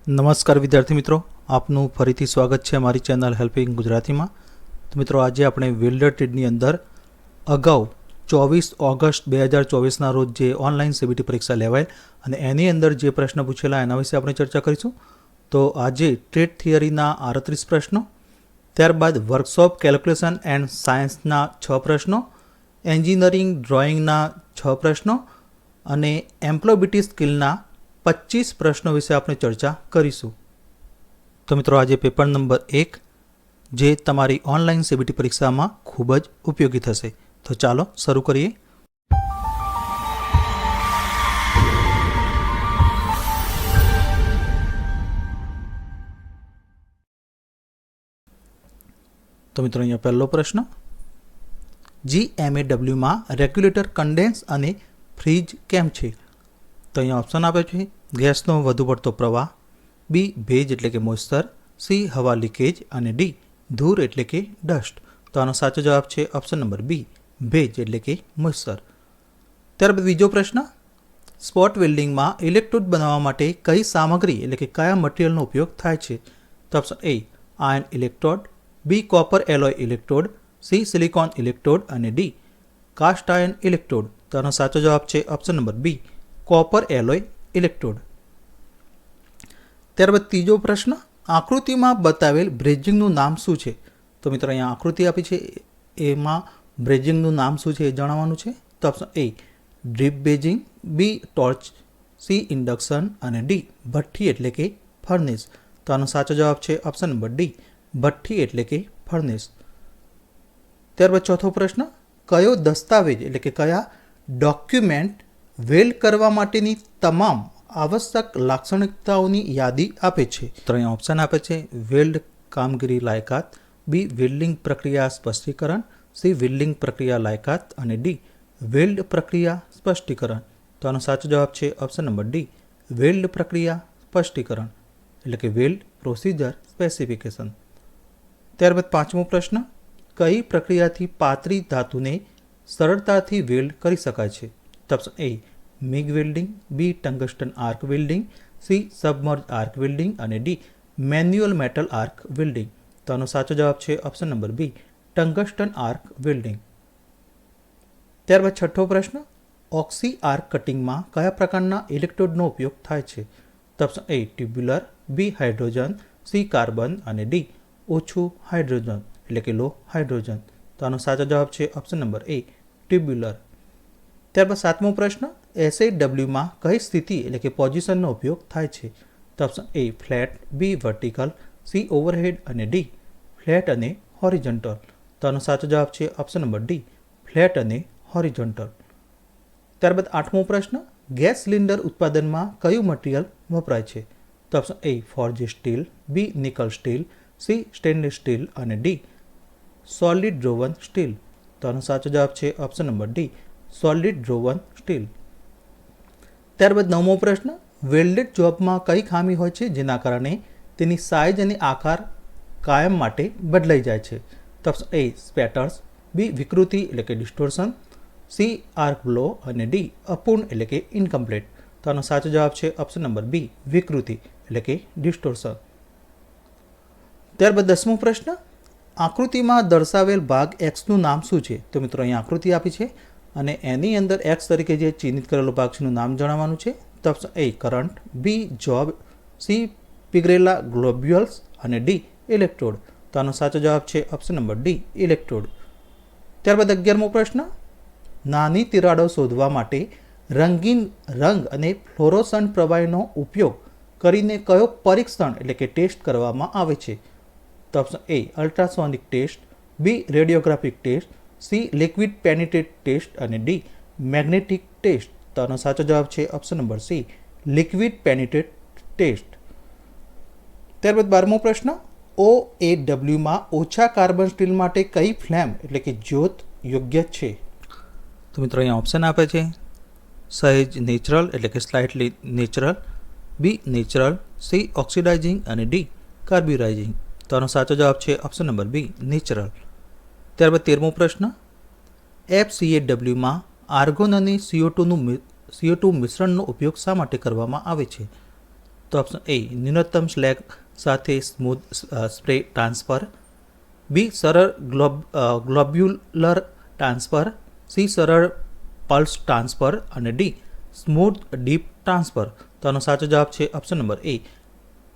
નમસ્કાર વિદ્યાર્થી મિત્રો, આપનું ફરીથી સ્વાગત છે અમારી ચેનલ હેલ્પિંગ ગુજરાતીમાં. તો મિત્રો, આજે આપણે વેલ્ડર ટ્રેડની અંદર અગાઉ 24 ઓગસ્ટ 2024ના રોજ જે ઓનલાઈન સીબીટી પરીક્ષા લેવાય અને એની અંદર જે પ્રશ્ન પૂછેલા એના વિશે આપણે ચર્ચા કરીશું. તો આજે ટ્રેડ થિયરીના 38 પ્રશ્નો, ત્યારબાદ વર્કશોપ કેલ્ક્યુલેશન એન્ડ સાયન્સના 6 પ્રશ્નો, એન્જિનિયરિંગ ડ્રોઈંગના 6 પ્રશ્નો અને એમ્પ્લોયબિલિટી સ્કિલના 25 પ્રશ્નો વિશે આપણે ચર્ચા કરીશું. તો મિત્રો, આજે પેપર નંબર 1 જે તમારી ઓનલાઈન સીબીટી પરીક્ષામાં ખૂબ જ ઉપયોગી થશે. તો ચાલો શરૂ કરીએ. તો મિત્રો, અહીંયા પહેલો પ્રશ્ન, GMAWમાં રેગ્યુલેટર કન્ડેન્સ અને ફ્રીજ કેમ છે? તો અહીંયા ઓપ્શન આપે છે: ગેસનો વધુ પડતો પ્રવાહ, બી ભેજ એટલે કે મોઇસ્ચર, સી હવા લીકેજ અને ડી ધૂળ એટલે કે ડસ્ટ. તો આનો સાચો જવાબ છે ઓપ્શન નંબર બી, ભેજ એટલે કે મોઇસ્ચર. ત્યારબાદ બીજો પ્રશ્ન, સ્પોટ વેલ્ડિંગમાં ઇલેક્ટ્રોડ બનાવવા માટે કઈ સામગ્રી એટલે કે કયા મટીરિયલનો ઉપયોગ થાય છે? તો option A iron electrode, B copper alloy electrode, C silicon electrode અને ડી કાસ્ટ આયર્ન ઇલેક્ટ્રોડ. તો આનો સાચો જવાબ છે option number B, copper alloy electrode. ત્યારબાદ ત્રીજો પ્રશ્ન, આકૃતિમાં બતાવેલ બ્રેજિંગનું નામ શું છે? તો મિત્રો, અહીંયા આકૃતિ આપી છે, એમાં બ્રેજિંગનું નામ શું છે એ જણાવવાનું છે. તો option A drip brazing, B torch, C induction અને ડી ભઠ્ઠી એટલે કે ફર્નેસ. તો આનો સાચો જવાબ છે ઓપ્શન નંબર ડી, ભઠ્ઠી એટલે કે ફર્નેસ. ત્યારબાદ ચોથો પ્રશ્ન, કયો દસ્તાવેજ એટલે કે કયા ડોક્યુમેન્ટ વેલ્ડ કરવા માટેની તમામ આવશ્યક લાક્ષણિકતાઓની યાદી આપે છે? તો અહીંયા ઓપ્શન આપે છે: વેલ્ડ કામગીરી લાયકાત, બી વેલ્ડિંગ પ્રક્રિયા સ્પષ્ટીકરણ, સી વેલ્ડિંગ પ્રક્રિયા લાયકાત અને ડી વેલ્ડ પ્રક્રિયા સ્પષ્ટીકરણ. તો આનો સાચો જવાબ છે ઓપ્શન નંબર ડી, વેલ્ડ પ્રક્રિયા સ્પષ્ટીકરણ એટલે કે વેલ્ડ પ્રોસિજર સ્પેસિફિકેશન. ત્યારબાદ પાંચમો પ્રશ્ન, કઈ પ્રક્રિયાથી પાતળી ધાતુને સરળતાથી વેલ્ડ કરી શકાય છે? તો option A MIG welding, B tungsten arc welding, C submerge arc welding અને D manual metal arc welding. તો આનો સાચો જવાબ છે option number B, tungsten arc welding. ત્યારબાદ છઠ્ઠો પ્રશ્ન, ઓક્સી આર્ક કટિંગમાં કયા પ્રકારના ઇલેક્ટ્રોડનો ઉપયોગ થાય છે? તો option A tubular, B hydrogen, C carbon અને ડી ઓછું હાઇડ્રોજન એટલે કે લો હાઇડ્રોજન. તો આનો સાચો જવાબ છે ઓપ્શન નંબર એ, ટ્યુબ્યુલર. ત્યારબાદ સાતમો પ્રશ્ન, SAWમાં કઈ સ્થિતિ એટલે કે પોઝિશનનો ઉપયોગ થાય છે? તો option A flat, B vertical, C overhead અને ડી ફ્લેટ અને હોરિઝોન્ટલ. તો આનો સાચો જવાબ છે ઓપ્શન નંબર ડી, ફ્લેટ અને હોરિઝોન્ટલ. ત્યારબાદ આઠમો પ્રશ્ન, ગેસ સિલિન્ડર ઉત્પાદનમાં કયું મટીરિયલ વપરાય છે? તો option A forge steel, B nickel steel, C stainless steel અને ડી સોલિડ ડ્રોવન સ્ટીલ. તો આનો સાચો જવાબ છે option number D, solid drawn steel. ત્યારબાદ નવમો પ્રશ્ન, વેલ્ડેડ જોબમાં કઈ ખામી હોય છે જેના કારણે તેની સાઇઝ અને આકાર કાયમ માટે બદલાઈ જાય છે? તો ઓપ્શન એ સ્પેટર્સ, બી વિકૃતિ એટલે કે ડિસ્ટોર્શન, સી આર્ક બ્લો અને ડી અપૂર્ણ એટલે કે ઇનકમ્પ્લીટ. તો આનો સાચો જવાબ છે ઓપ્શન નંબર બી, વિકૃતિ એટલે કે ડિસ્ટોર્શન. ત્યારબાદ દસમો પ્રશ્ન, આકૃતિમાં દર્શાવેલ ભાગ એક્સનું નામ શું છે? તો મિત્રો, અહીં આકૃતિ આપી છે અને એની અંદર એક્સ તરીકે જે ચિહ્નિત કરેલો ભાગ છે એનું નામ જણાવવાનું છે. તો option A current, B job, C પિગરેલા ગ્લોબ્યુલ્સ અને ડી ઇલેક્ટ્રોડ. તો આનો સાચો જવાબ છે ઓપ્શન નંબર ડી, ઇલેક્ટ્રોડ. ત્યારબાદ 11મો પ્રશ્ન, નાની તિરાડો શોધવા માટે રંગીન રંગ અને ફ્લોરોસન્ટ પ્રવાહીનો ઉપયોગ કરીને કયો પરીક્ષણ એટલે કે ટેસ્ટ કરવામાં આવે છે? તો option A ultrasonic test, B radiographic test, C liquid penetrant test અને ડી મેગ્નેટિક ટેસ્ટ. તો આનો સાચો જવાબ છે option number C, liquid penetrant test. ત્યારબાદ 12મો પ્રશ્ન, OAWમાં ઓછા કાર્બન સ્ટીલ માટે કઈ ફ્લેમ એટલે કે જ્યોત યોગ્ય છે? તો મિત્રો, અહીંયા ઓપ્શન આપે છે: સહેજ નેચરલ એટલે કે સ્લાઇટલી નેચરલ, બી નેચરલ, સી ઓક્સિડાઇઝિંગ અને ડી કાર્બ્યુરાઇઝિંગ. તો આનો સાચો જવાબ છે ઓપ્શન નંબર બી, નેચરલ. ત્યારબાદ 13મો પ્રશ્ન, FCAWમાં આર્ગોન અને CO2 મિશ્રણનો ઉપયોગ શા માટે કરવામાં આવે છે? તો ઓપ્શન એ ન્યૂનતમ સ્લેગ સાથે સ્મૂથ સ્પ્રે ટ્રાન્સફર, બી સરળ ગ્લોબ્યુલર ટ્રાન્સફર, સી સરળ પલ્સ ટ્રાન્સફર અને ડી સ્મૂથ ડીપ ટ્રાન્સફર. તો આનો સાચો જવાબ છે ઓપ્શન નંબર એ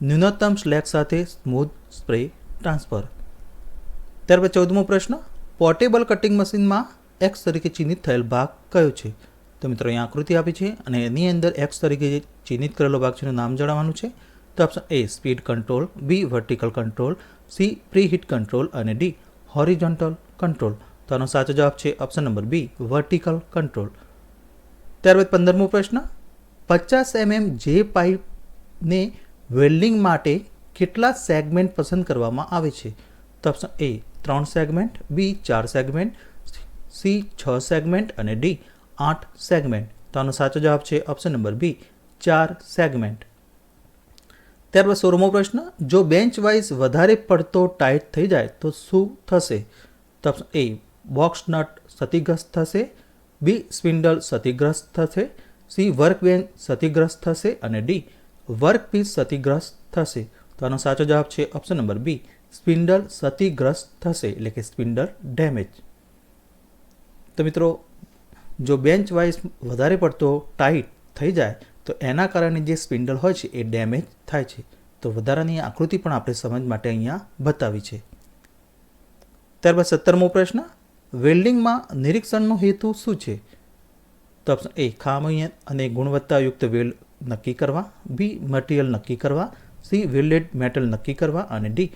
ન્યૂનતમ સ્લેગ સાથે સ્મૂથ સ્પ્રે ટ્રાન્સફર. ત્યારબાદ 14મો પ્રશ્ન, પોર્ટેબલ કટિંગ મશીનમાં એક્સ તરીકે ચિહ્નિત થયેલ ભાગ કયો છે? તો મિત્રો અહીંયા આકૃતિ આપી છે અને એની અંદર એક્સ તરીકે જે ચિહ્નિત કરેલો ભાગ છે એનું નામ જણાવવાનું છે. તો option A speed control, B vertical control, C pre heat control અને ડી હોરિઝોન્ટલ કંટ્રોલ. તો આનો સાચો જવાબ છે option number B vertical control. ત્યારબાદ 15મો પ્રશ્ન, 50 mm જે પાઇપને વેલ્ડિંગ માટે કેટલા સેગમેન્ટ પસંદ કરવામાં આવે છે? તો option A 3 segment, B 4 segment, C 6 segment અને ડી 8 સેગમેન્ટ. તો આનો સાચો જવાબ છે ઓપ્શન નંબર બી 4 સેગમેન્ટ. ત્યારબાદ 16મો પ્રશ્ન, જો બેન્ચ વાઇઝ વધારે પડતો ટાઈટ થઈ જાય તો શું થશે? તો ઓપ્શન એ બોક્સ નટ ક્ષતિગ્રસ્ત થશે, બી સ્પિન્ડલ ક્ષતિગ્રસ્ત થશે, સી વર્ક બેન્ચ ક્ષતિગ્રસ્ત થશે અને ડી વર્ક પીસ ક્ષતિગ્રસ્ત થશે. તો આનો સાચો જવાબ છે ઓપ્શન નંબર બી સ્પિન્ડલ ક્ષતિગ્રસ્ત થશે, એટલે કે સ્પિન્ડલ ડેમેજ. તો મિત્રો જો બેન્ચ વાઇઝ વધારે પડતો ટાઈટ થઈ જાય તો એના કારણે જે સ્પિન્ડલ હોય છે એ ડેમેજ થાય છે. તો વધારાની આકૃતિ પણ આપણે સમજ માટે અહીંયા બતાવી છે. ત્યારબાદ 17મો પ્રશ્ન, વેલ્ડિંગમાં નિરીક્ષણનો હેતુ શું છે? તો ઓપ્શન એ ખામી અને ગુણવત્તાયુક્ત વેલ્ડ નક્કી કરવા, બી મટીરિયલ નક્કી કરવા, સી વેલ્ડેડ મેટલ નક્કી કરવા અને ડી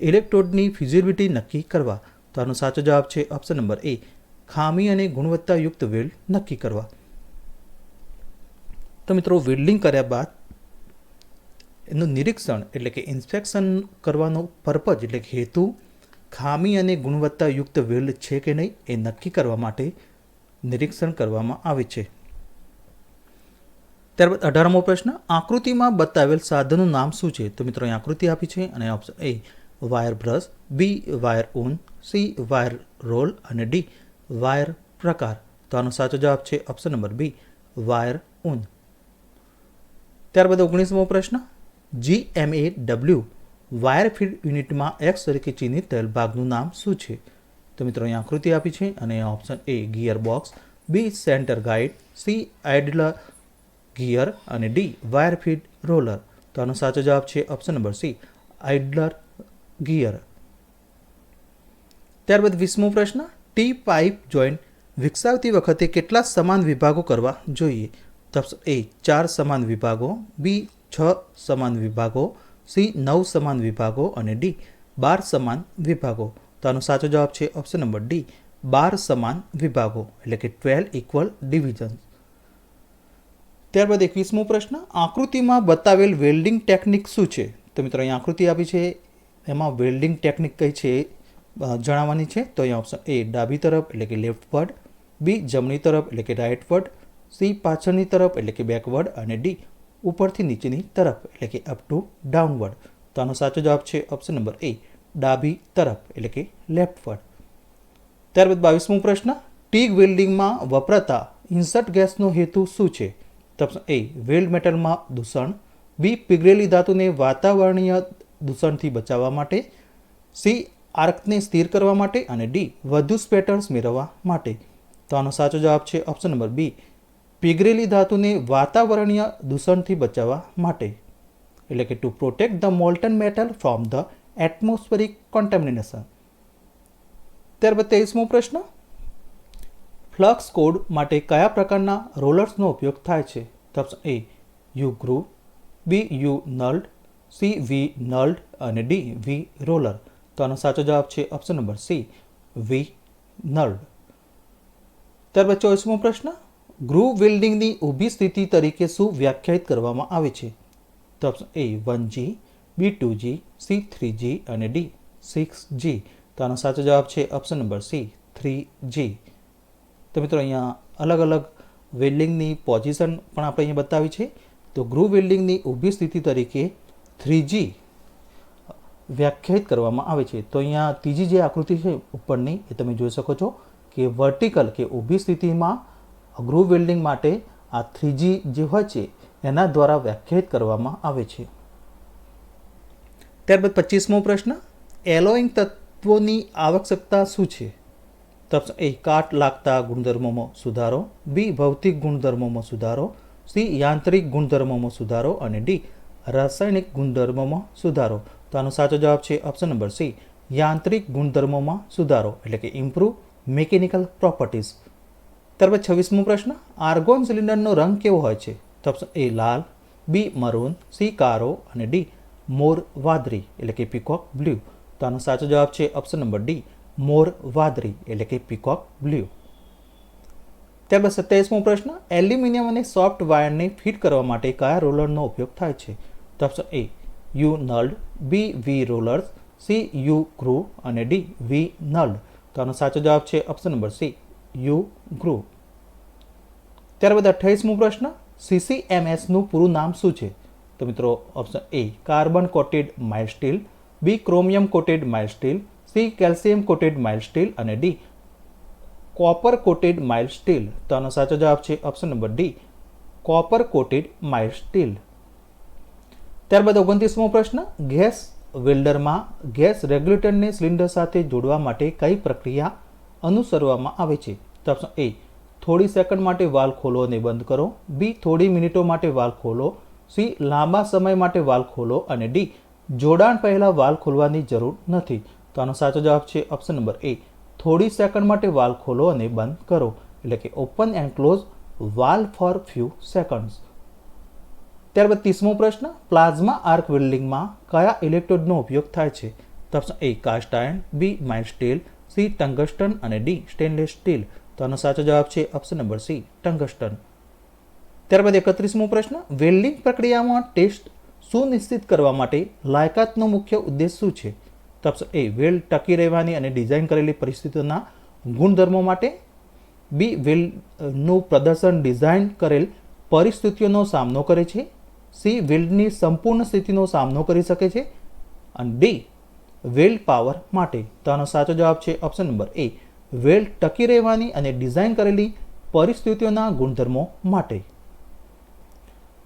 ઇલેક્ટ્રોડની ફિઝિબિલિટી નક્કી કરવા. તો આનો સાચો જવાબ છે ઓપ્શન નંબર એ ખામી અને ગુણવત્તાયુક્ત વેલ્ડ નક્કી કરવા. તો મિત્રો વેલ્ડિંગ કર્યા બાદ એનું નિરીક્ષણ એટલે કે ઇન્સ્પેક્શન કરવાનો પર્પઝ એટલે કે હેતુ ખામી અને ગુણવત્તાયુક્ત વેલ્ડ છે કે નહીં એ નક્કી કરવા માટે નિરીક્ષણ કરવામાં આવે છે. ત્યારબાદ 18મો પ્રશ્ન, આકૃતિમાં બતાવેલ સાધનનું નામ શું છે? તો મિત્રો અહીં આકૃતિ આપી છે અને option A wire brush, B wire ઊન, સી વાયર રોલ અને ડી વાયર પ્રકાર. તો આનો સાચો જવાબ છે ઓપ્શન નંબર બી વાયર ઊન. ત્યારબાદ 19મો પ્રશ્ન, GMAW વાયર ફીડ યુનિટમાં એક્સ તરીકે ચિહ્નિત થયેલ ભાગનું નામ શું છે? તો મિત્રો અહીં આકૃતિ આપી છે અને option A gear box, B centre guide, C idler gear અને ડી વાયર ફીડ રોલર. તો આનો સાચો જવાબ છે option number C idler gear. ત્યારબાદ 20મો પ્રશ્ન, ટી પાઇપ જોઈન્ટ વિકસાવતી વખતે કેટલા સમાન વિભાગો કરવા જોઈએ? તો ઓપ્શન એ 4 સમાન વિભાગો, બી 6 સમાન વિભાગો, સી 9 સમાન વિભાગો અને ડી 12 સમાન વિભાગો. તો આનો સાચો જવાબ છે ઓપ્શન નંબર ડી 12 સમાન વિભાગો, એટલે કે 12 ઇક્વલ ડિવિઝન્સ. ત્યારબાદ 21મો પ્રશ્ન, આકૃતિમાં બતાવેલ વેલ્ડિંગ ટેકનિક શું છે? તો મિત્રો અહીં આકૃતિ આપી છે એમાં વેલ્ડિંગ ટેકનિક કઈ છે જણાવવાની છે. તો અહીંયા ઓપ્શન એ ડાબી તરફ એટલે કે લેફ્ટવર્ડ, બી જમણી તરફ એટલે કે રાઇટવર્ડ, સી પાછળની તરફ એટલે કે બેકવર્ડ અને ડી ઉપરથી નીચેની તરફ એટલે કે અપ ટુ ડાઉનવર્ડ. તો આનો સાચો જવાબ છે ઓપ્શન નંબર એ ડાબી તરફ એટલે કે લેફ્ટવર્ડ. ત્યારબાદ 22મો પ્રશ્ન, ટીગ વેલ્ડિંગમાં વપરાતા ઇન્સર્ટ ગેસનો હેતુ શું છે? તો ઓપ્શન એ વેલ્ડ મેટલમાં દૂષણ, બી પીગળેલી ધાતુને વાતાવરણીય દૂષણથી બચાવવા માટે, સી આર્કને સ્થિર કરવા માટે અને ડી વધુ સ્પેટર્સ મેળવવા માટે. તો આનો સાચો જવાબ છે ઓપ્શન નંબર બી પીગળેલી ધાતુને વાતાવરણીય દૂષણથી બચાવવા માટે, એટલે કે to protect the Moulton metal from the atmospheric contamination. ત્યારબાદ 23મો પ્રશ્ન, ફ્લક્સ કોડ માટે કયા પ્રકારના રોલર્સનો ઉપયોગ થાય છે? તો option A U groove, B U knurled, C V knurled અને ડી વી રોલર. તો આનો સાચો જવાબ છે option number C V knurled. ત્યારબાદ 24મો પ્રશ્ન, ગ્રુવ વેલ્ડિંગની ઊભી સ્થિતિ તરીકે શું વ્યાખ્યાયિત કરવામાં આવે છે? તો ઓપ્શન એ 1G, બી 2G, સી 3G અને ડી 6G. તો આનો સાચો જવાબ છે ઓપ્શન નંબર સી 3G. તો મિત્રો અહીંયા અલગ અલગ વેલ્ડિંગની પોઝિશન પણ આપણે અહીંયા બતાવી છે. તો ગ્રુવ વેલ્ડિંગની ઊભી સ્થિતિ તરીકે 3G વ્યાખ્યાયિત કરવામાં આવે છે. તો અહીંયા ત્રીજી જે આકૃતિ છે ઉપરની એ તમે જોઈ શકો છો કે વર્ટિકલ કે ઊભી સ્થિતિમાં ગ્રુવ વેલ્ડિંગ માટે આ 3G જે હોય છે એના દ્વારા વ્યાખ્યાયિત કરવામાં આવે છે. ત્યારબાદ 25મો પ્રશ્ન, એલોઈંગ તત્વોની આવશ્યકતા શું છે? તો ઓપ્શન એ કાટ લાગતા ગુણધર્મોમાં સુધારો, બી ભૌતિક ગુણધર્મોમાં સુધારો, સી યાંત્રિક ગુણધર્મોમાં સુધારો અને ડી રાસાયણિક ગુણધર્મોમાં સુધારો. તો આનો સાચો જવાબ છે ઓપ્શન નંબર સી, યાંત્રિક ગુણધર્મોમાં સુધારો એટલે કે ઇમ્પ્રૂવ મિકેનિકલ પ્રોપર્ટીઝ. ત્યારબાદ 26મો પ્રશ્ન, આર્ગોન સિલિન્ડરનો રંગ કેવો હોય છે? તો ઓપ્શન એ લાલ, બી મરૂન, સી કાળો અને ડી મોર વાદળી એટલે કે પીકોક બ્લુ. તો આનો સાચો જવાબ છે ઓપ્શન નંબર ડી, મોર વાદળી એટલે કે પીકોક બ્લુ. ત્યારબાદ 27મો પ્રશ્ન, એલ્યુમિનિયમ અને સોફ્ટ વાયરને ફિટ કરવા માટે કયા રોલરનો ઉપયોગ થાય છે? તો option A U knurled, B V rollers, C U groove અને ડી વી નલ્ડ. તો આનો સાચો જવાબ છે option number C, U groove. ત્યારબાદ 28મો પ્રશ્ન, CCMSનું પૂરું નામ શું છે? તો મિત્રો option A carbon coated mild steel, B chromium coated mild steel, C calcium coated mild steel અને D copper coated mild steel. તો આનો સાચો જવાબ છે option number D, copper coated mild steel. ત્યારબાદ 29મો પ્રશ્ન, ગેસ વેલ્ડરમાં ગેસ રેગ્યુલેટરને સિલિન્ડર સાથે જોડવા માટે કઈ પ્રક્રિયા અનુસરવામાં આવે છે? તો ઓપ્શન એ થોડી સેકન્ડ માટે વાલ્વ ખોલો અને બંધ કરો, બી થોડી મિનિટો માટે વાલ્વ ખોલો, સી લાંબા સમય માટે વાલ્વ ખોલો અને ડી જોડાણ પહેલાં વાલ્વ ખોલવાની જરૂર નથી. તો આનો સાચો જવાબ છે ઓપ્શન નંબર એ, થોડી સેકન્ડ માટે વાલ્વ ખોલો અને બંધ કરો એટલે કે open and close valve for few seconds. ત્યારબાદ 30મો પ્રશ્ન, પ્લાઝમા આર્ક વેલ્ડિંગમાં કયા ઇલેક્ટ્રોડનો ઉપયોગ થાય છે? તો option A cast iron, B mild steel, C tungsten અને ડી સ્ટેનલેસ સ્ટીલ. તો આનો સાચો જવાબ છે ઓપ્શન નંબર સી, ટંગસ્ટન. ત્યારબાદ 31મો પ્રશ્ન, વેલ્ડિંગ પ્રક્રિયામાં ટેસ્ટ સુનિશ્ચિત કરવા માટે લાયકાતનો મુખ્ય ઉદ્દેશ શું છે? તો ઓપ્શન એ વેલ્ડ ટકી રહેવાની અને ડિઝાઇન કરેલી પરિસ્થિતિઓના ગુણધર્મો માટે, બી વેલ્ડનું પ્રદર્શન ડિઝાઇન કરેલ પરિસ્થિતિઓનો સામનો કરે છે, સી વેલ્ડની સંપૂર્ણ સ્થિતિનો સામનો કરી શકે છે અને ડી વેલ્ડ પાવર માટે. તો આનો સાચો જવાબ છે ઓપ્શન નંબર એ, વેલ્ડ ટકી રહેવાની અને ડિઝાઇન કરેલી પરિસ્થિતિઓના ગુણધર્મો માટે.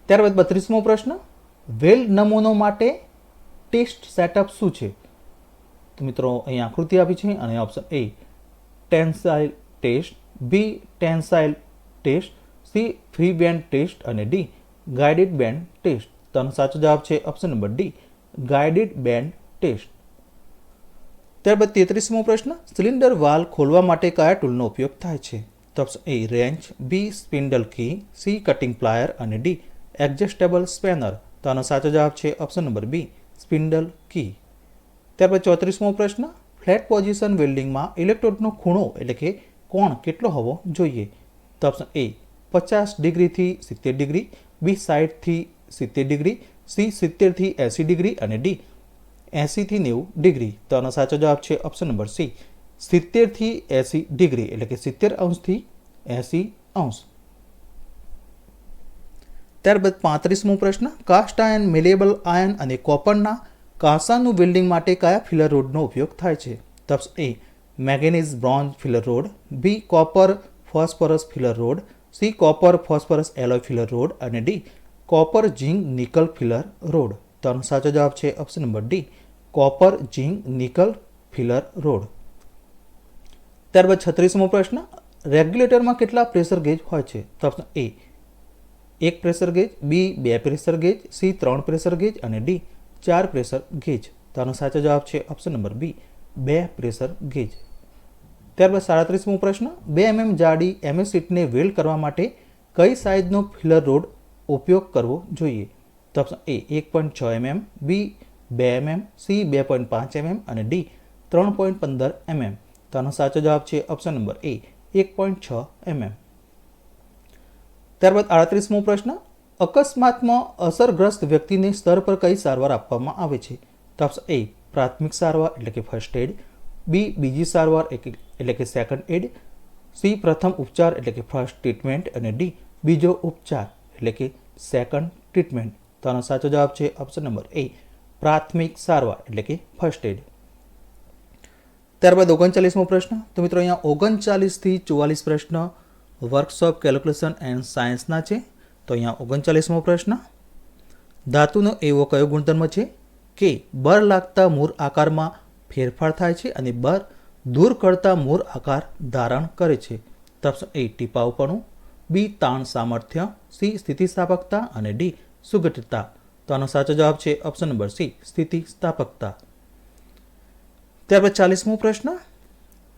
ત્યારબાદ 32મો પ્રશ્ન, વેલ્ડ નમૂનો માટે ટેસ્ટ સેટઅપ શું છે? તો મિત્રો અહીં આકૃતિ આપી છે અને option A tensile test, B tensile test, C free bend test અને ડી ગાઇડેડ બેન્ડ ટેસ્ટ. તો આનો સાચો જવાબ છે option number D, guided bend test. ત્યારબાદ 33મો પ્રશ્ન, સિલિન્ડર વાલ્વ ખોલવા માટે કયા ટૂલનો ઉપયોગ થાય છે? તો option A wrench, B spindle key, C cutting plier અને ડી એડજસ્ટેબલ સ્પેનર. તો આનો સાચો જવાબ છે option number B, spindle key. ત્યારબાદ 34મો પ્રશ્ન, ફ્લેટ પોઝિશન વેલ્ડિંગમાં ઇલેક્ટ્રોડનો ખૂણો એટલે કે કોણ કેટલો હોવો જોઈએ? તો ઓપ્શન એ 50 ડિગ્રીથી 70 ડિગ્રી, બી 60થી 70 ડિગ્રી, સી 70થી 80 ડિગ્રી અને ડી 80થી 90 ડિગ્રી. તો આનો સાચો જવાબ છે ઓપ્શન નંબર સી, 70થી 80 ડિગ્રી એટલે કે 70 અંશથી 80 અંશ. ત્યારબાદ 35મો પ્રશ્ન, કાસ્ટ આયર્ન, મેલેબલ આયર્ન અને કોપરના કાંસાનું વેલ્ડિંગ માટે કયા ફિલર રોડનો ઉપયોગ થાય છે? તો option A manganese bronze filler rod, B copper phosphorus filler rod, C copper phosphorus alloy filler rod અને D copper zinc nickel filler rod. તો આનો સાચો જવાબ છે option number D, copper zinc nickel filler rod. ત્યારબાદ 36મો પ્રશ્ન, રેગ્યુલેટરમાં કેટલા પ્રેશર ગેજ હોય છે? તો option A 1 pressure gauge, B 2 pressure gauge, C 3 pressure gauge અને ડી 4 પ્રેશર ગેજ. તો આનો સાચો જવાબ છે option number B, 2 pressure gauge. ત્યારબાદ 37મો પ્રશ્ન, 2 mm જાડી MS શીટને વેલ્ડ કરવા માટે કઈ સાઇઝનો ફિલર રોડ ઉપયોગ કરવો જોઈએ? તો option A 1.6 mm, B 2 mm, C 2.5 mm અને ડી 3.15 mm. તો આનો સાચો જવાબ છે ઓપ્શન નંબર એ 1.6 mm. ત્યારબાદ 38મો પ્રશ્ન, અકસ્માતમાં અસરગ્રસ્ત વ્યક્તિને સ્તર પર કઈ સારવાર આપવામાં આવે છે? તો ઓપ્શન એ પ્રાથમિક સારવાર એટલે કે ફર્સ્ટ એડ, બી બીજી સારવાર એટલે કે સેકન્ડ એડ, સી પ્રથમ ઉપચાર એટલે કે ફર્સ્ટ ટ્રીટમેન્ટ અને ડી બીજો ઉપચાર એટલે કે સેકન્ડ ટ્રીટમેન્ટ. તો આનો સાચો જવાબ છે ઓપ્શન નંબર એ પ્રાથમિક સારવાર એટલે કે ફર્સ્ટ એડ. ત્યારબાદ 39મો પ્રશ્ન, તો મિત્રો અહીંયા 39થી 44 પ્રશ્ન વર્કશોપ કેલ્ક્યુલેશન એન્ડ સાયન્સના છે. તો તો અહીંયા 39મો પ્રશ્ન, ધાતુનો એવો કયો ગુણધર્મ છે કે બળ લાગતા મૂળ આકારમાં ફેરફાર થાય છે અને બળ દૂર કરતા મૂળ આકાર ધારણ કરે છે? તો ઓપ્શન એ ટીપાઉપણું, બી તાણ સામર્થ્ય, સી સ્થિતિસ્થાપકતા અને ડી સુગઠિતતા. તો આનો સાચો જવાબ છે ઓપ્શન નંબર સી સ્થિતિસ્થાપકતા. ત્યારબાદ 40મો પ્રશ્ન,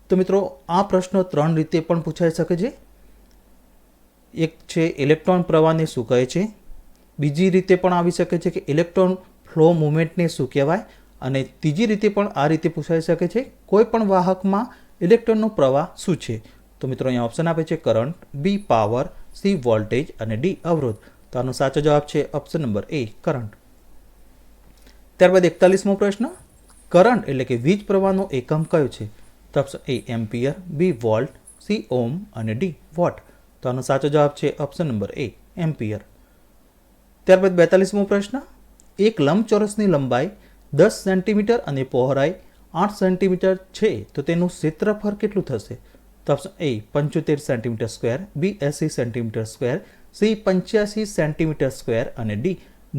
તો મિત્રો આ પ્રશ્ન 3 રીતે પણ પૂછાઈ શકે છે. એક છે ઇલેક્ટ્રોન પ્રવાહને શું કહે છે, બીજી રીતે પણ આવી શકે છે કે ઇલેક્ટ્રોન ફ્લો મુવમેન્ટને શું કહેવાય, અને ત્રીજી રીતે પણ આ રીતે પૂછાઈ શકે છે કોઈ પણ વાહકમાં ઇલેક્ટ્રોનનો પ્રવાહ શું છે? તો મિત્રો અહીંયા ઓપ્શન આપે છે કરંટ, બી પાવર, સી વોલ્ટેજ અને ડી અવરોધ. તો આનો સાચો જવાબ છે ઓપ્શન નંબર એ કરંટ. ત્યારબાદ 41મો પ્રશ્ન, કરંટ એટલે કે વીજ પ્રવાહનો એકમ કયો છે? તો option A ampere, B volt, C ohm અને ડી વોટ. તો આનો સાચો જવાબ છે ઓપ્શન નંબર એ એમ્પિયર. ત્યારબાદ 42મો પ્રશ્ન, એક લંબચોરસની લંબાઈ 10 સેન્ટીમીટર અને પહોળાઈ 8 સેન્ટીમીટર છે તો તેનું ક્ષેત્રફળ કેટલું થશે? તો option A 75 centimetre square, B 80 centimetre square, C 85 centimetre square અને ડી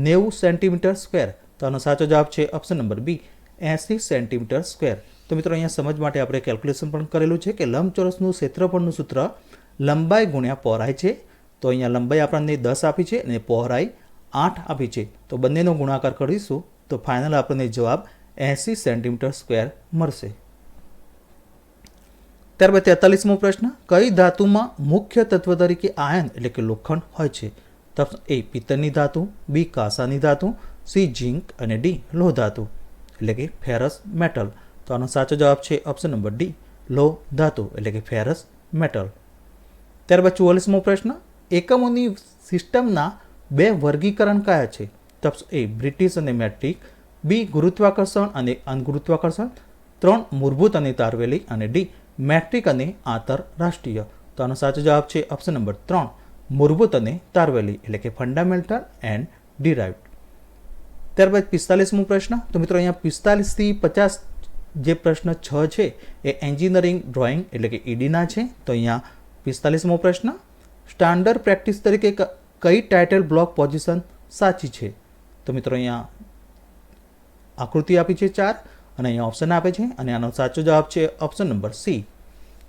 90 સેન્ટીમીટર સ્ક્વેર. તો આનો સાચો જવાબ છે option number B 80 centimetre square. તો મિત્રો અહીંયા સમજ માટે આપણે કેલ્ક્યુલેશન પણ કરેલું છે કે લંબચોરસનું ક્ષેત્રફળનું સૂત્ર લંબાઈ ગુણ્યા પહોળાઈ છે. તો અહીંયા લંબાઈ આપણને 10 આપી છે અને પહોળાઈ 8 આપી છે. તો બંનેનો ગુણાકાર કરીશું તો ફાઇનલ આપણને જવાબ 80 સેન્ટીમીટર સ્ક્વેર મળશે. ત્યારબાદ 43મો પ્રશ્ન, કઈ ધાતુમાં મુખ્ય તત્વ તરીકે આયન એટલે કે લોખંડ હોય છે? તો એ પિત્તળની ધાતુ, બી કાંસાની ધાતુ, સી ઝિંક અને ડી લોહ ધાતુ એટલે કે ફેરસ મેટલ. તો આનો સાચો જવાબ છે ઓપ્શન નંબર ડી લોહ ધાતુ એટલે કે ફેરસ મેટલ. ત્યારબાદ 44મો પ્રશ્ન, એકમોની સિસ્ટમના 2 વર્ગીકરણ કયા છે? તો એ બ્રિટિશ અને મેટ્રિક, બી ગુરુત્વાકર્ષણ અને અનગુરુત્વાકર્ષણ, 3 મૂળભૂત અને તારવેલી અને ડી મેટ્રિક અને આંતરરાષ્ટ્રીય. તો આનો સાચો જવાબ છે ઓપ્શન નંબર 3 મૂળભૂત અને તારવેલી એટલે કે ફંડામેન્ટલ એન્ડ ડિરાઇવ્ડ. ત્યારબાદ 45મો પ્રશ્ન, તો મિત્રો અહીંયા 45 થી 50 જે પ્રશ્ન 6 છે એ એન્જિનિયરિંગ ડ્રોઈંગ એટલે કે ઈડીના છે. તો અહીંયા 45મો પ્રશ્ન, સ્ટાન્ડર્ડ પ્રેક્ટિસ તરીકે કઈ ટાઇટલ બ્લોક પોઝિશન સાચી છે? તો મિત્રો અહીંયા આકૃતિ આપી છે 4 અને અહીંયા ઓપ્શન આપે છે અને આનો સાચો જવાબ છે ઓપ્શન નંબર સી.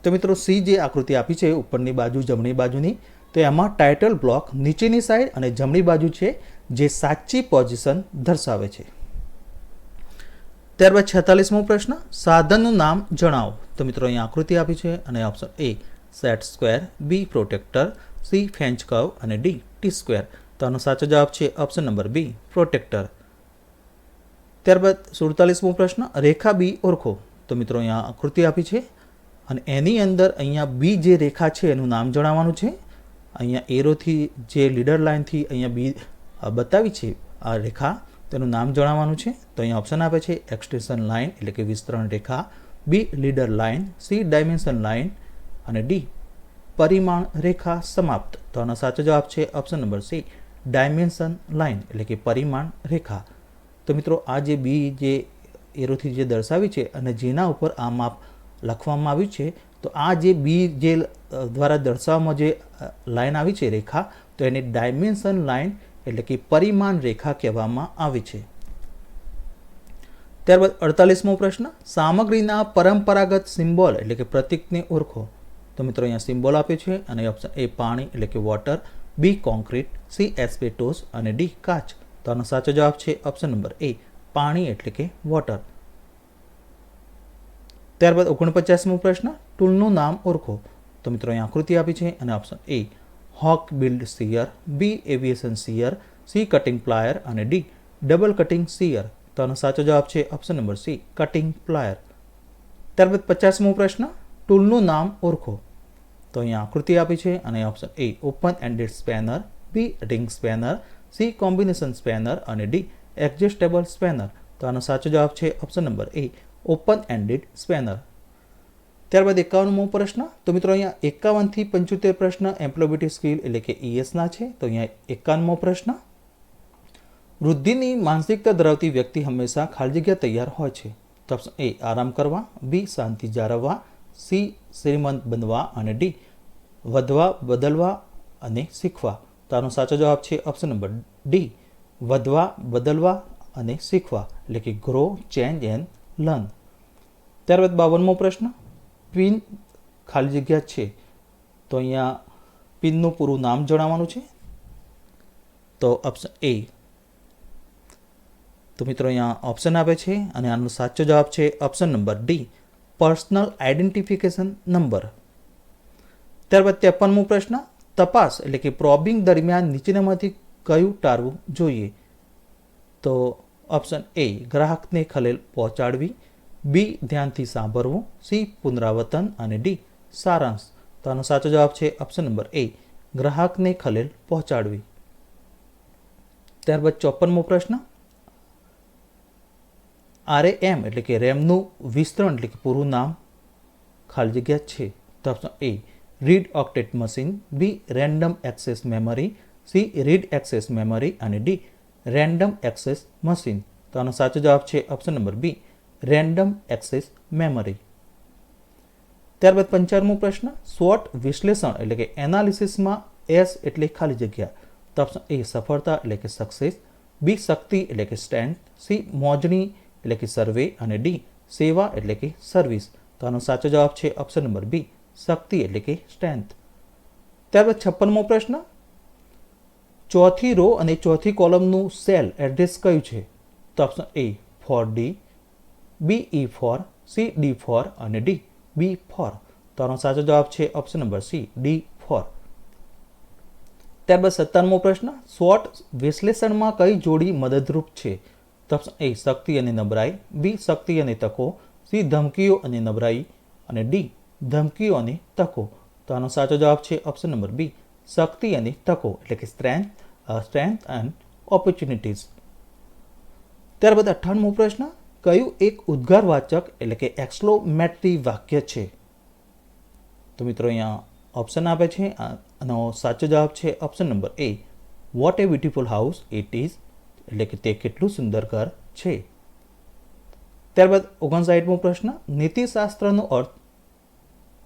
તો મિત્રો સી જે આકૃતિ આપી છે ઉપરની બાજુ જમણી બાજુની, તો એમાં ટાઇટલ બ્લોક નીચેની સાઈડ અને જમણી બાજુ છે જે સાચી પોઝિશન દર્શાવે છે. ત્યારબાદ 46મો પ્રશ્ન, સાધનનું નામ જણાવો. તો મિત્રો અહીંયા આકૃતિ આપી છે અને option A set square, B protractor, C French curve અને ડી ટી સ્ક્વેર. તો આનો સાચો જવાબ છે ઓપ્શન નંબર બી પ્રોટેક્ટર. ત્યારબાદ 47મો પ્રશ્ન, રેખા બી ઓળખો. તો મિત્રો અહીંયા આકૃતિ આપી છે અને એની અંદર અહીંયા બી જે રેખા છે એનું નામ જણાવવાનું છે. અહીંયા એરોથી જે લીડર લાઇનથી અહીંયા બી બતાવી છે આ રેખા તેનું નામ જણાવવાનું છે. તો અહીંયા ઓપ્શન આપે છે એક્સટેન્શન લાઇન એટલે કે વિસ્તરણ રેખા, B leader line, C dimension line અને ડી પરિમાણ રેખા સમાપ્ત. તો આનો સાચો જવાબ છે option number C dimension line એટલે કે પરિમાણ રેખા. તો મિત્રો આ જે બી જે એરોથી જે દર્શાવી છે અને જેના ઉપર આ માપ લખવામાં આવ્યું છે, તો આ જે બી જે દ્વારા દર્શાવવામાં જે લાઇન આવી છે રેખા, તો એને ડાયમેન્શન લાઇન એટલે કે પરિમાણ રેખા કહેવામાં આવે છે. ત્યારબાદ 48મો પ્રશ્ન, સામગ્રીના પરંપરાગત સિમ્બોલ એટલે કે પ્રતીકને ઓળખો. તો મિત્રો અહીંયા સિમ્બોલ આપે છે અને ઓપ્શન એ પાણી એટલે કે વોટર, બી કોન્ક્રીટ, સી એસ્બેસ્ટોસ અને ડી કાચ. તો આનો સાચો જવાબ છે ઓપ્શન નંબર એ પાણી એટલે કે વોટર. ત્યારબાદ 49મો પ્રશ્ન, ટૂલનું નામ ઓળખો. તો મિત્રો અહીં આકૃતિ આપી છે અને option A hawk billed shear, B aviation shear, C cutting plier અને ડી ડબલ કટિંગ સિયર. તો આનો સાચો જવાબ છે option number C cutting plier. ત્યારબાદ 50મો પ્રશ્ન, ટૂલનું નામ ઓળખો. તો અહીંયા આકૃતિ આપી છે અને option A open ended spanner, B ring spanner, C combination spanner અને ડી એડજસ્ટેબલ સ્પેનર. તો આનો સાચો જવાબ છે option number A open ended spanner. ત્યારબાદ 51મો પ્રશ્ન, તો મિત્રો અહીંયા 51 થી 75 પ્રશ્ન એમ્પ્લોયબિલિટી સ્કિલ એટલે કે ESના છે. તો અહીંયા 51મો પ્રશ્ન, વૃદ્ધિની માનસિકતા ધરાવતી વ્યક્તિ હંમેશા ખાલી જગ્યા તૈયાર હોય છે. તો ઓપ્શન એ આરામ કરવા, બી શાંતિ જાળવવા, સી શ્રીમંત બનવા અને ડી વધવા બદલવા અને શીખવા. તો તો આનો સાચો જવાબ છે ઓપ્શન નંબર ડી, વધવા, બદલવા અને શીખવા, એટલે કે ગ્રો, ચેન્જ એન્ડ લર્ન. ત્યારબાદ 52મો પ્રશ્ન, પિન ખાલી જગ્યા છે, તો અહીંયા પિનનું પૂરું નામ જણાવવાનું છે. તો ઓપ્શન એ. તો મિત્રો અહીંયા ઓપ્શન આપે છે અને આનો સાચો જવાબ છે option number D, personal identification number. ત્યારબાદ 53મો પ્રશ્ન, તપાસ એટલે કે પ્રોબિંગ દરમિયાન નીચેનામાંથી કયું ટાળવું જોઈએ? તો ઓપ્શન એ, ગ્રાહકને ખલેલ પહોંચાડવી, બી, ધ્યાનથી સાંભળવું, સી, પુનરાવર્તન અને ડી, સારાંશ. તો આનો સાચો જવાબ છે ઓપ્શન નંબર એ, ગ્રાહકને ખલેલ પહોંચાડવી. ત્યારબાદ 54મો પ્રશ્ન, RAM એટલે કે રેમનું વિસ્તરણ એટલે કે પૂરું નામ ખાલી જગ્યા છે. તો option A, read octet machine, B, random access memory, C, read access memory અને ડી, રેન્ડમ એક્સેસ મશીન. તો આનો સાચો જવાબ છે option number B, random access memory. ત્યારબાદ 55મો પ્રશ્ન, SWOT વિશ્લેષણ એટલે કે એનાલિસિસમાં એસ એટલે ખાલી જગ્યા. તો ઓપ્શન એ, સફળતા એટલે કે સક્સેસ, બી, શક્તિ એટલે કે સ્ટ્રેન્થ, સી, મોજણી એટલે કે સર્વે અને ડી, સેવા એટલે કે સર્વિસ. તો આનો સાચો જવાબ છે ઓપ્શન નંબર બી, શક્તિ એટલે કે સ્ટ્રેન્થ. ત્યારબાદ 56મો પ્રશ્ન, ચોથી રો અને ચોથી કોલમનું સેલ એડ્રેસ કયું છે? તો ઓપ્શન એ, 4D, બી, E4, સી, D4 અને ડી, B4. તો આનો સાચો જવાબ છે ઓપ્શન નંબર સી, D4. ત્યારબાદ 57મો પ્રશ્ન, SWOT વિશ્લેષણમાં કઈ જોડી મદદરૂપ છે? તો ઓપ્શન એ, શક્તિ અને નબળાઈ, બી, શક્તિ અને તકો, સી, ધમકીઓ અને નબળાઈ અને ડી, ધમકીઓ અને તકો. તો આનો સાચો જવાબ છે ઓપ્શન નંબર બી, શક્તિ અને તકો, એટલે કે સ્ટ્રેન્થ એન્ડ ઓપોર્ચ્યુનિટીઝ. ત્યારબાદ 58મો પ્રશ્ન, કયું એક ઉદ્ગારવાચક એટલે કે એક્સક્લેમેટરી વાક્ય છે? તો મિત્રો અહીંયા ઓપ્શન આપે છે. આનો સાચો જવાબ છે option number A, what a beautiful house it is, એટલે કે તે કેટલું સુંદર ઘર છે. ત્યારબાદ 59મો પ્રશ્ન, નીતિશાસ્ત્રનો અર્થ?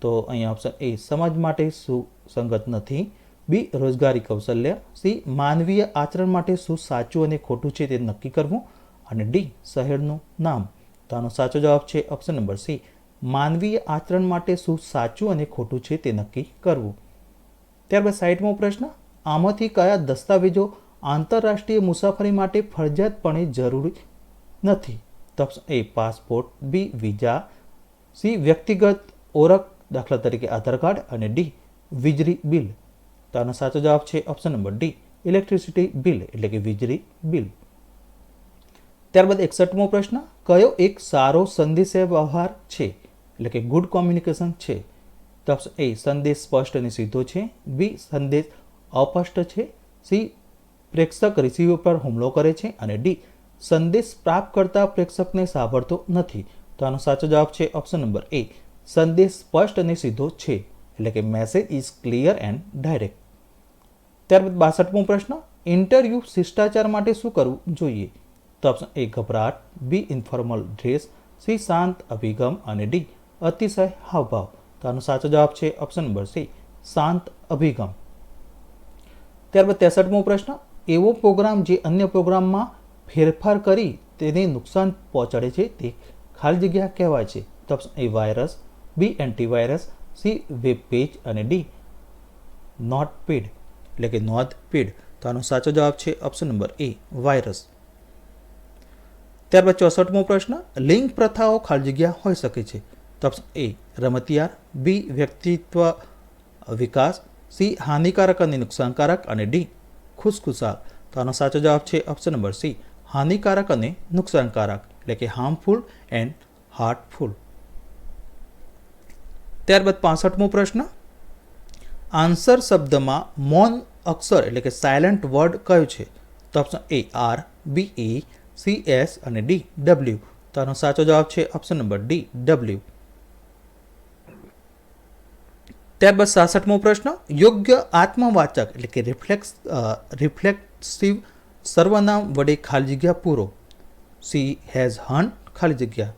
તો અહીંયા ઓપ્શન એ, સમાજ માટે સુસંગત નથી, બી, રોજગારી કૌશલ્ય, સી, માનવીય આચરણ માટે શું સાચું અને ખોટું છે તે નક્કી કરવું અને ડી, શહેરનું નામ. તો આનો સાચો જવાબ છે ઓપ્શન નંબર સી, માનવીય આચરણ માટે શું સાચું અને ખોટું છે તે નક્કી કરવું. ત્યારબાદ 60મો પ્રશ્ન, આમાંથી કયા દસ્તાવેજો આંતરરાષ્ટ્રીય મુસાફરી માટે ફરજિયાતપણે જરૂરી નથી? તો option A, passport, B, visa, C, વ્યક્તિગત ઓળખ દાખલા તરીકે આધાર કાર્ડ અને ડી, વીજળી બિલ. તો આનો સાચો જવાબ છે option number D, electricity bill એટલે કે વીજળી બિલ. ત્યારબાદ 61મો પ્રશ્ન, કયો એક સારો સંદેશાવ્યવહાર છે એટલે કે ગુડ કોમ્યુનિકેશન છે? તો ઓપ્શન એ, સંદેશ સ્પષ્ટ અને સીધો છે, બી, સંદેશ અસ્પષ્ટ છે, સી, પ્રેક્ષક રિસીવર પર હુમલો કરે છે અને ડી, સંદેશ પ્રાપ્ત કરતા પ્રેક્ષકને સાંભળતો નથી. તો આનો સાચો જવાબ છે ઓપ્શન નંબર એ, સંદેશ સ્પષ્ટ અને સીધો છે, એટલે કે message is clear and direct. ત્યારબાદ 62મો પ્રશ્ન, ઇન્ટરવ્યૂ શિષ્ટાચાર માટે શું કરવું જોઈએ? તો ઓપ્શન એ, ગભરાટ, બી, ઇન્ફોર્મલ ડ્રેસ, સી, શાંત અભિગમ અને ડી, અતિશય હાવભાવ. તો આનો સાચો જવાબ છે ઓપ્શન નંબર સી, શાંત અભિગમ. ત્યારબાદ 63મો પ્રશ્ન, એવો પ્રોગ્રામ જે અન્ય પ્રોગ્રામમાં ફેરફાર કરી તેને નુકસાન પહોંચાડે છે તે ખાલી જગ્યા કહેવાય છે? તો option A, virus, B, antivirus, C, web page અને ડી, નોટ પેડ એટલે કે નોંધ પેડ. તો આનો સાચો જવાબ છે ઓપ્શન નંબર એ, વાયરસ. ત્યારબાદ 64મો પ્રશ્ન, લિંગ પ્રથાઓ ખાલી જગ્યા હોઈ શકે છે? તો ઓપ્શન એ, રમતિયાર, બી, વ્યક્તિત્વ વિકાસ, સી, હાનિકારક અને નુકસાનકારક અને ડી, ખુશખુશાલ. તો આનો સાચો જવાબ છે ઓપ્શન નંબર સી, હાનિકારક અને નુકસાનકારક એટલે કે હાર્મફુલ એન્ડ હાર્ટફુલ. ત્યારબાદ 65મો પ્રશ્ન, આન્સર શબ્દમાં મૌન અક્ષર એટલે કે સાયલન્ટ વર્ડ કયો છે? તો option A, R, B, A, C, S અને ડી, ડબલ્યુ. તો આનો સાચો જવાબ છે ઓપ્શન નંબર ડી, ડબલ્યુ. ત્યારબાદ 66મો પ્રશ્ન, યોગ્ય આત્મવાચક એટલે કે રિફ્લેક્સિવ સર્વનામ વડે ખાલી જગ્યા પૂરો. સી, હેઝ હન ખાલી જગ્યા.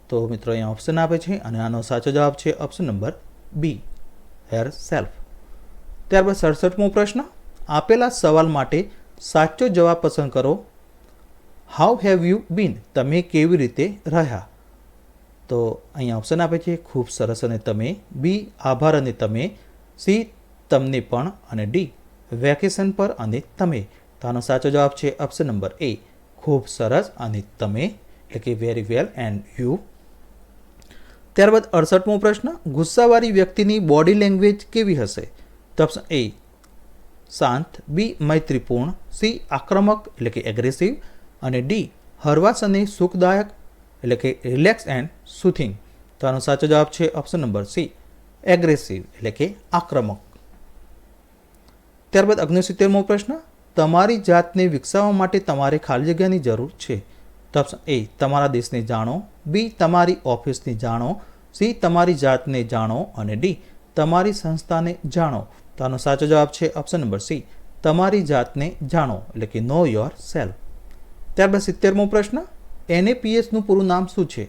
તો મિત્રો અહીંયા ઓપ્શન આપે છે અને આનો સાચો જવાબ છે option number B, hair self. ત્યારબાદ 67મો પ્રશ્ન, આપેલા સવાલ માટે સાચો જવાબ પસંદ કરો. હાઉ હેવ યુ બીન? તમે કેવી રીતે રહ્યા? તો અહીંયા ઓપ્શન આપે છે ખૂબ સરસ અને તમે, બી આભાર અને તમે, સી તમને પણ અને ડી વેકેશન પર અને તમે. તો આનો સાચો જવાબ છે ઓપ્શન નંબર એ ખૂબ સરસ અને તમે એટલે કે વેરી વેલ એન્ડ યુ. ત્યારબાદ 68મો પ્રશ્ન, ગુસ્સાવાળી વ્યક્તિની બોડી લેંગ્વેજ કેવી હશે? તો ઓપ્શન એ શાંત, બી મૈત્રીપૂર્ણ, સી આક્રમક એટલે કે એગ્રેસિવ અને ડી હરવાશ અને સુખદાયક એટલે કે રિલેક્સ એન્ડ સુથિંગ. તો આનો સાચો જવાબ છે ઓપ્શન નંબર સી એગ્રેસિવ એટલે કે આક્રમક. ત્યારબાદ 69મો પ્રશ્ન, તમારી જાતને વિકસાવવા માટે તમારે ખાલી જગ્યાની જરૂર છે. તો ઓપ્શન એ તમારા દેશને જાણો, બી તમારી ઓફિસને જાણો, સી તમારી જાતને જાણો અને ડી તમારી સંસ્થાને જાણો. તો આનો સાચો જવાબ છે ઓપ્શન નંબર સી તમારી જાતને જાણો એટલે કે નો યોર સેલ્ફ. ત્યારબાદ 70મો પ્રશ્ન, NAPSનું પૂરું નામ શું છે?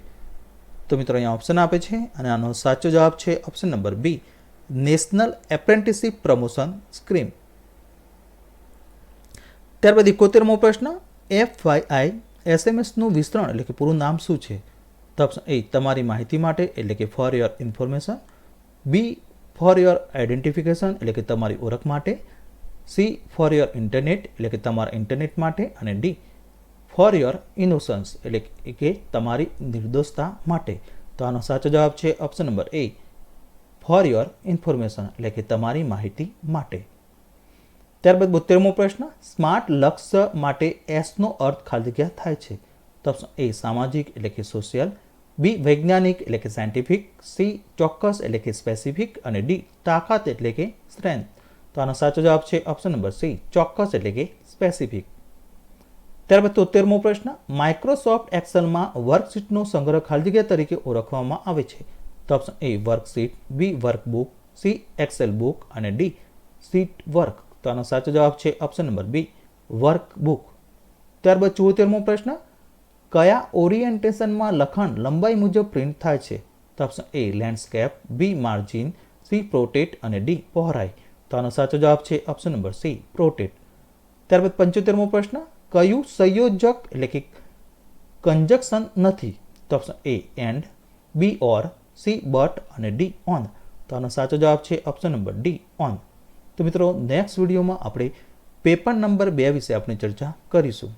તો મિત્રો અહીંયા ઓપ્શન આપે છે અને આનો સાચો જવાબ છે option number B national apprenticeship promotion scheme. ત્યારબાદ 71મો પ્રશ્ન, FYI SMS નું વિસ્તરણ એટલે કે પૂરું નામ શું છે? તો ઓપ્શન એ તમારી માહિતી માટે એટલે કે for your information, B for your identification એટલે કે તમારી ઓળખ માટે, સી ફોર યોર ઇન્ટરનેટ એટલે કે તમારા ઇન્ટરનેટ માટે અને ડી ફોર યોર ઇનોસન્સ એટલે કે તમારી નિર્દોષતા માટે. તો આનો સાચો જવાબ છે option number A four your information એટલે કે તમારી માહિતી માટે. ત્યારબાદ 72મો પ્રશ્ન, સ્માર્ટ લક્ષ્ય માટે એસનો અર્થ ખાલી જગ્યા થાય છે. તો ઓપ્શન એ સામાજિક એટલે કે સોશિયલ, બી વૈજ્ઞાનિક એટલે કે સાયન્ટિફિક, સી ચોક્કસ એટલે કે સ્પેસિફિક અને ડી તાકાત એટલે કે સ્ટ્રેન્થ. તો આનો સાચો જવાબ છે ઓપ્શન નંબર સી ચોક્કસ એટલે કે સ્પેસિફિક. ત્યારબાદ 73મો પ્રશ્ન, માઇક્રોસોફ્ટ એક્સેલમાં વર્કશીટનો સંગ્રહ ખાલી જગ્યા તરીકે ઓળખવામાં આવે છે. તો option A worksheet, B workbook, C Excel book અને ડી શીટ વર્ક. તો આનો સાચો જવાબ છે ઓપ્શન નંબર બી વર્કબુક. ત્યારબાદ 74મો પ્રશ્ન, કયા ઓરિએન્ટેશનમાં લખાણ લંબાઈ મુજબ પ્રિન્ટ થાય છે? તો option A landscape, B margin, C portrait અને ડી પહોળાઈ. તો આનો સાચો જવાબ છે ઓપ્શન નંબર સી પ્રોટેટ. ત્યારબાદ 75મો પ્રશ્ન, કયું સંયોજક એટલે કે કંજક્શન નથી? તો option A and, B or, C but અને ડી ઓન. તો આનો સાચો જવાબ છે ઓપ્શન નંબર ડી ઓન. તો મિત્રો નેક્સ્ટ વિડીયોમાં આપણે પેપર નંબર 2 વિશે આપણે ચર્ચા કરીશું.